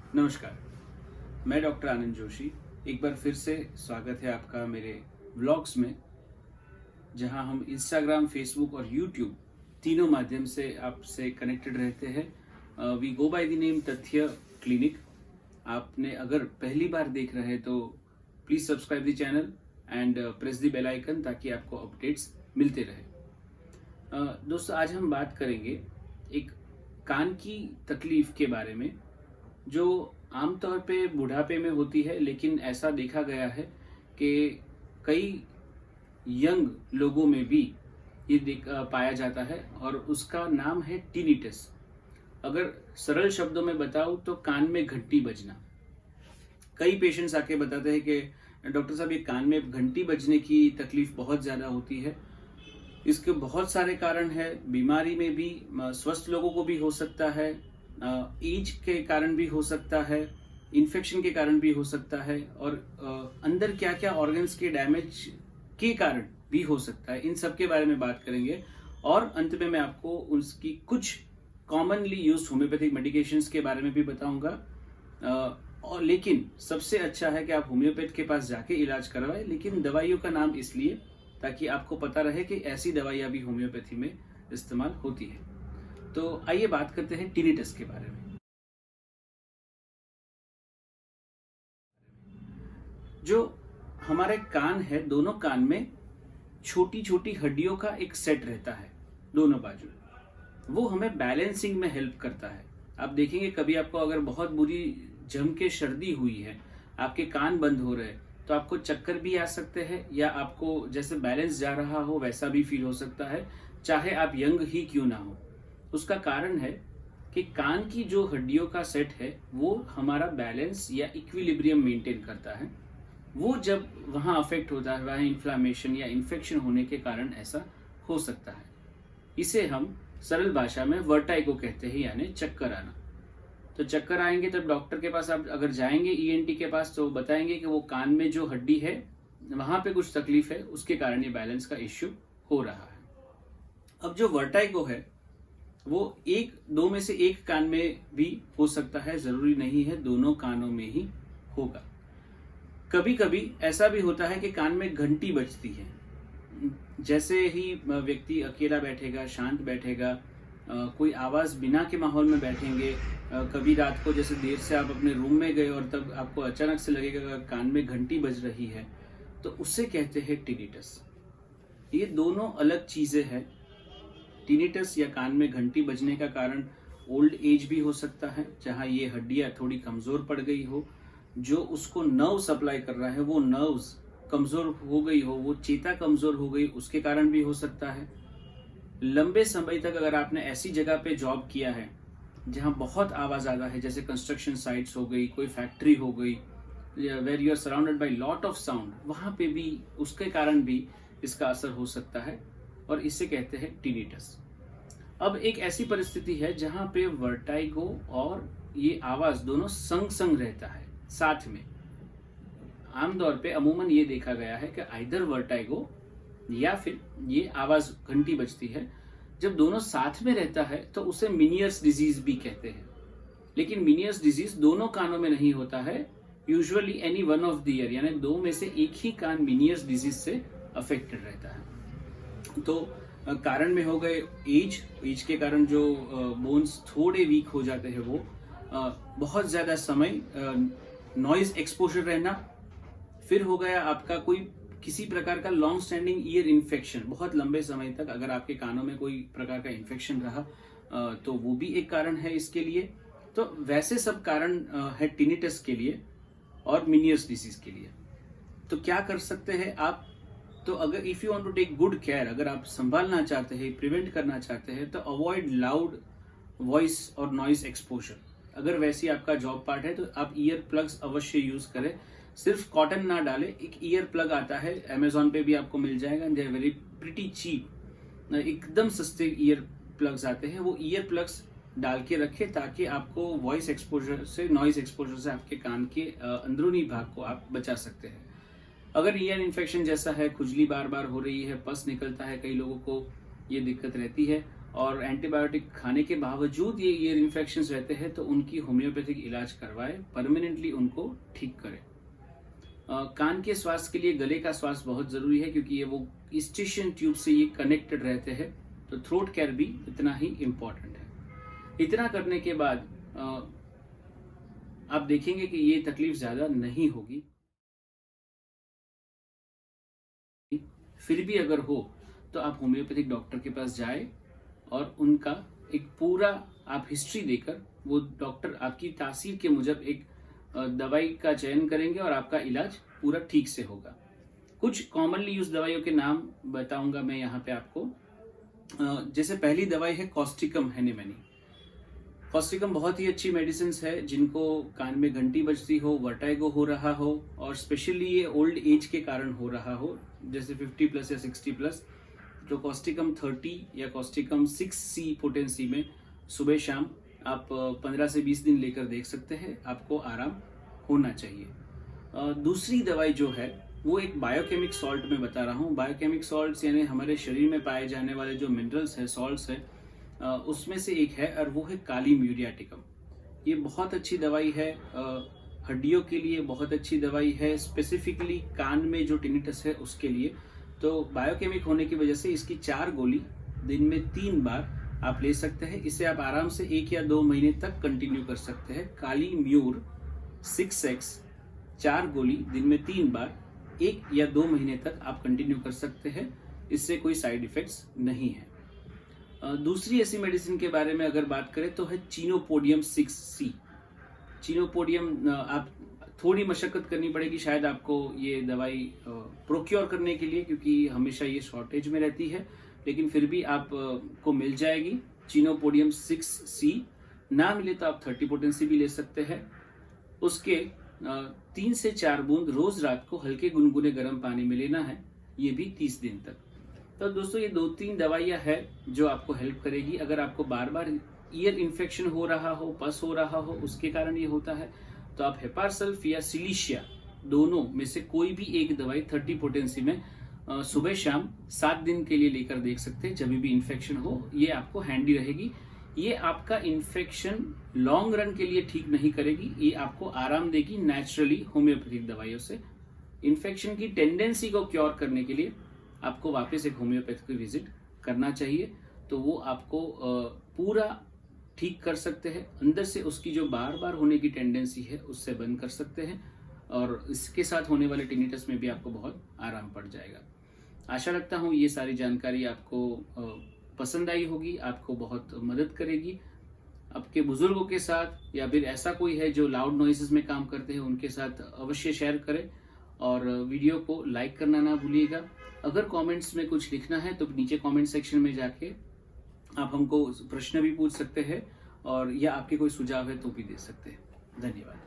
नमस्कार, मैं डॉक्टर आनंद जोशी। एक बार फिर से स्वागत है आपका मेरे व्लॉग्स में, जहां हम इंस्टाग्राम, फेसबुक और यूट्यूब तीनों माध्यम से आपसे कनेक्टेड रहते हैं। We go by the name तथ्य क्लिनिक। आपने अगर पहली बार देख रहे हैं तो please subscribe the channel and press the bell icon ताकि आपको अपडेट्स मिलते रहे। दोस्तों, आज हम बात करेंगे एक कान की तकलीफ के बारे में, जो आमतौर पे बुढ़ापे में होती है, लेकिन ऐसा देखा गया है कि कई यंग लोगों में भी ये पाया जाता है और उसका नाम है टिनिटस। अगर सरल शब्दों में बताऊं तो कान में घंटी बजना। कई पेशेंट्स आके बताते हैं कि डॉक्टर साहब, ये कान में घंटी बजने की तकलीफ बहुत ज़्यादा होती है। इसके बहुत सारे कारण है, बीमारी में भी स्वस्थ लोगों को भी हो सकता है, एज के कारण भी हो सकता है, इन्फेक्शन के कारण भी हो सकता है, और अंदर क्या क्या ऑर्गन्स के डैमेज के कारण भी हो सकता है। इन सब के बारे में बात करेंगे और अंत में मैं आपको उसकी कुछ कॉमनली यूज्ड होम्योपैथिक मेडिकेशंस के बारे में भी बताऊंगा। और लेकिन सबसे अच्छा है कि आप होम्योपैथ के पास जाके इलाज करवाएं, लेकिन दवाइयों का नाम इसलिए ताकि आपको पता रहे कि ऐसी दवाइयां भी होम्योपैथी में इस्तेमाल होती है। तो आइए बात करते हैं टिनिटस के बारे में। जो हमारे कान है, दोनों कान में छोटी छोटी हड्डियों का एक सेट रहता है दोनों बाजू। वो हमें बैलेंसिंग में हेल्प करता है। आप देखेंगे कभी आपको अगर बहुत बुरी जम के सर्दी हुई है, आपके कान बंद हो रहे, तो आपको चक्कर भी आ सकते हैं या आपको जैसे बैलेंस जा रहा हो वैसा भी फील हो सकता है, चाहे आप यंग ही क्यों ना हो। उसका कारण है कि कान की जो हड्डियों का सेट है वो हमारा बैलेंस या इक्विलिब्रियम मेंटेन करता है। वो जब वहां अफेक्ट होता है, वहां इन्फ्लामेशन या इन्फेक्शन होने के कारण ऐसा हो सकता है। इसे हम सरल भाषा में वर्टाइगो कहते हैं, यानी चक्कर आना। तो चक्कर आएंगे तब डॉक्टर के पास आप अगर जाएंगे ईएनटी के पास, तो बताएंगे कि वो कान में जो हड्डी है वहां पे कुछ तकलीफ है, उसके कारण ये बैलेंस का इश्यू हो रहा है। अब जो वर्टाइगो है वो एक दो में से एक कान में भी हो सकता है, जरूरी नहीं है दोनों कानों में ही होगा। कभी कभी ऐसा भी होता है कि कान में घंटी बजती है। जैसे ही व्यक्ति अकेला बैठेगा, शांत बैठेगा, कोई आवाज बिना के माहौल में बैठेंगे, कभी रात को जैसे देर से आप अपने रूम में गए और तब आपको अचानक से लगेगा कान में घंटी बज रही है, तो उससे कहते हैं टिनिटस। ये दोनों अलग चीजें हैं। टिनिटस या कान में घंटी बजने का कारण ओल्ड एज भी हो सकता है, जहां ये हड्डियां थोड़ी कमजोर पड़ गई हो, जो उसको नर्व सप्लाई कर रहा है वो नर्व्स कमजोर हो गई हो, वो चेता कमजोर हो गई, उसके कारण भी हो सकता है। लंबे समय तक अगर आपने ऐसी जगह पे जॉब किया है जहां बहुत आवाज आता है, जैसे कंस्ट्रक्शन साइट्स हो गई, कोई फैक्ट्री हो गई, where you are surrounded by lot of sound, वहां पे भी उसके कारण भी इसका असर हो सकता है, और इसे कहते हैं टिनिटस। अब एक ऐसी परिस्थिति है जहां पे वर्टाइगो और ये आवाज दोनों संग संग रहता है साथ में। आमतौर पे अमूमन ये देखा गया है कि आइदर वर्टाइगो या फिर ये आवाज घंटी बजती है, जब दोनों साथ में रहता है तो उसे मिनियर्स डिजीज भी कहते हैं। लेकिन मिनियर्स डिजीज दोनों कानों में नहीं होता है, usually any one of the year, यानी दो में से एक ही कान मिनियर्स डिजीज से अफेक्टेड रहता है। तो कारण में हो गए एज के कारण जो बोन्स थोड़े वीक हो जाते हैं, वो बहुत ज्यादा समय नॉइज एक्सपोजर रहना, फिर हो गया आपका कोई किसी प्रकार का लॉन्ग स्टैंडिंग ईयर इन्फेक्शन, बहुत लंबे समय तक अगर आपके कानों में कोई प्रकार का इन्फेक्शन रहा, तो वो भी एक कारण है इसके लिए। तो वैसे सब कारण है टिनिटस के लिए और मिनियर्स डिसीज के लिए। तो क्या कर सकते हैं आप? तो अगर if you want to take good care, अगर आप संभालना चाहते हैं, प्रिवेंट करना चाहते हैं, तो अवॉइड लाउड वॉइस और नॉइज एक्सपोजर। अगर वैसी आपका जॉब पार्ट है तो आप ईयर प्लग्स अवश्य यूज करें। सिर्फ कॉटन ना डालें, एक ईयर प्लग आता है, अमेजोन पे भी आपको मिल जाएगा, they are very pretty cheap, एकदम सस्ते ईयर प्लग्स आते हैं। वो ईयर प्लग्स डाल के रखें ताकि आपको वॉइस एक्सपोजर से, नॉइज एक्सपोजर से आपके कान के अंदरूनी भाग को आप बचा सकते हैं। अगर ईयर इन्फेक्शन जैसा है, खुजली बार बार हो रही है, पस निकलता है, कई लोगों को ये दिक्कत रहती है, और एंटीबायोटिक खाने के बावजूद ये ईयर इन्फेक्शंस रहते हैं तो उनकी होम्योपैथिक इलाज करवाए, परमानेंटली उनको ठीक करें। कान के स्वास्थ्य के लिए गले का स्वास्थ्य बहुत जरूरी है, क्योंकि ये वो ईस्टिशियन ट्यूब से ये कनेक्टेड रहते हैं, तो थ्रोट केयर भी इतना ही इम्पोर्टेंट है। इतना करने के बाद आप देखेंगे कि ये तकलीफ ज्यादा नहीं होगी। फिर भी अगर हो तो आप होम्योपैथिक डॉक्टर के पास जाए और उनका एक पूरा आप हिस्ट्री देकर वो डॉक्टर आपकी तासीर के मुजब एक दवाई का चयन करेंगे और आपका इलाज पूरा ठीक से होगा। कुछ कॉमनली यूज दवाइयों के नाम बताऊंगा मैं यहाँ पे आपको। जैसे पहली दवाई है कॉस्टिकम हेनेमेनी। कॉस्टिकम बहुत ही अच्छी मेडिसिन है, जिनको कान में घंटी बजती हो, वर्टाइगो हो रहा हो और स्पेशली ये ओल्ड एज के कारण हो रहा हो, जैसे 50 प्लस या 60 प्लस, तो कॉस्टिकम 30 या कॉस्टिकम 6C पोटेंसी में सुबह शाम आप 15 से 20 दिन लेकर देख सकते हैं, आपको आराम होना चाहिए। दूसरी दवाई जो है वो एक बायोकेमिक सॉल्ट में बता रहा हूँ। बायोकेमिक सॉल्ट्स यानी हमारे शरीर में पाए जाने वाले जो मिनरल्स हैं, सॉल्ट्स हैं, उसमें से एक है और वो है काली म्यूरियाटिकम। ये बहुत अच्छी दवाई है, हड्डियों के लिए बहुत अच्छी दवाई है, स्पेसिफिकली कान में जो टिनिटस है उसके लिए। तो बायोकेमिक होने की वजह से इसकी 4 गोली दिन में 3 बार आप ले सकते हैं। इसे आप आराम से 1 या 2 महीने तक कंटिन्यू कर सकते हैं। काली म्यूर 6x 4 गोली दिन में 3 बार 1 या 2 महीने तक आप कंटिन्यू कर सकते हैं। इससे कोई साइड इफेक्ट्स नहीं है। दूसरी ऐसी मेडिसिन के बारे में अगर बात करें तो है चिनोपोडियम 6C। चिनोपोडियम आप थोड़ी मशक्कत करनी पड़ेगी शायद आपको ये दवाई प्रोक्योर करने के लिए, क्योंकि हमेशा ये शॉर्टेज में रहती है, लेकिन फिर भी आप को मिल जाएगी चिनोपोडियम 6C। ना मिले तो आप 30 पोटेंसी भी ले सकते हैं। उसके 3 से 4 बूंद रोज रात को हल्के गुनगुने गर्म पानी में लेना है, ये भी 30 दिन तक। तो दोस्तों ये 2-3 दवाइयां हैं जो आपको हेल्प करेगी। अगर आपको बार बार ईयर इन्फेक्शन हो रहा हो, पस हो रहा हो, उसके कारण ये होता है, तो आप हेपारसल्फ या सिलिशिया दोनों में से कोई भी एक दवाई 30 पोटेंसी में सुबह शाम 7 दिन के लिए लेकर देख सकते हैं। जब भी इन्फेक्शन हो ये आपको हैंडी रहेगी। ये आपका इन्फेक्शन लॉन्ग रन के लिए ठीक नहीं करेगी, ये आपको आराम देगी नेचुरली होम्योपैथिक दवाइयों से। इन्फेक्शन की टेंडेंसी को क्योर करने के लिए आपको वापस एक होम्योपैथ की विजिट करना चाहिए, तो वो आपको पूरा ठीक कर सकते हैं। अंदर से उसकी जो बार बार होने की टेंडेंसी है उससे बंद कर सकते हैं, और इसके साथ होने वाले टिनिटस में भी आपको बहुत आराम पड़ जाएगा। आशा रखता हूँ ये सारी जानकारी आपको पसंद आई होगी, आपको बहुत मदद करेगी। आपके बुजुर्गों के साथ या फिर ऐसा कोई है जो लाउड नॉइसेस में काम करते हैं, उनके साथ अवश्य शेयर करें और वीडियो को लाइक करना ना भूलिएगा। अगर कमेंट्स में कुछ लिखना है तो नीचे कमेंट सेक्शन में जाके आप हमको प्रश्न भी पूछ सकते हैं, और या आपके कोई सुझाव है तो भी दे सकते हैं। धन्यवाद।